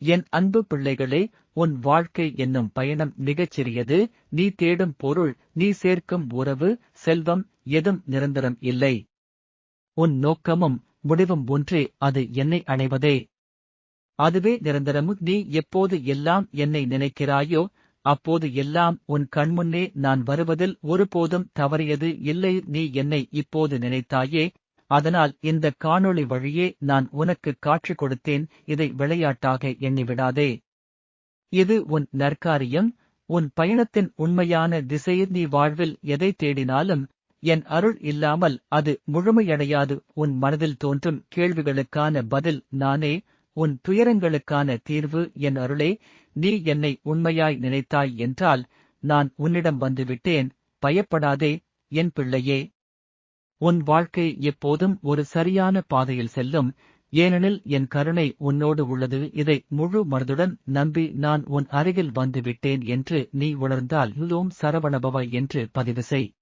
என் அன்பு பிள்ளைகளே, உன் வாழ்க்கை என்னும் பயணம் மிகச் சிறியது. நீ தேடும் பொருள், நீ சேர்க்கும் உறவு, செல்வம் எதும் நிரந்தரம் இல்லை. உன் நோக்கமும் முடிவும் ஒன்றே, அது என்னை அடைவதே. அதுவே நிரந்தரமும். நீ எப்போது எல்லாம் என்னை நினைக்கிறாயோ அப்போது எல்லாம் உன் கண்முன்னே நான் வருவதில் ஒருபோதும் தவறியது இல்லை. நீ என்னை இப்போது நினைத்தாயே, அதனால் இந்த காணொளி வழியே நான் உனக்கு காட்சி கொடுத்தேன். இதை விளையாட்டாக எண்ணிவிடாதே. இது உன் நற்காரியம், உன் பயணத்தின் உண்மையான திசை. நீ வாழ்வில் எதை தேடினாலும் என் அருள் இல்லாமல் அது முழுமையடையாது. உன் மனதில் தோன்றும் கேள்விகளுக்கான பதில் நானே, உன் துயரங்களுக்கான தீர்வு என் அருளே. நீ என்னை உண்மையாய் நினைத்தாய் என்றால் நான் உன்னிடம் வந்துவிட்டேன். பயப்படாதே என் பிள்ளையே. உன் வாழ்க்கை எப்போதும் ஒரு சரியான பாதையில் செல்லும், ஏனெனில் என் கருணை உன்னோடு உள்ளது. இதை முழு மனதுடன் நம்பி நான் உன் அருகில் வந்துவிட்டேன் என்று நீ உணர்ந்தால் ஓம் சரவணபவ என்று பதிவு செய்.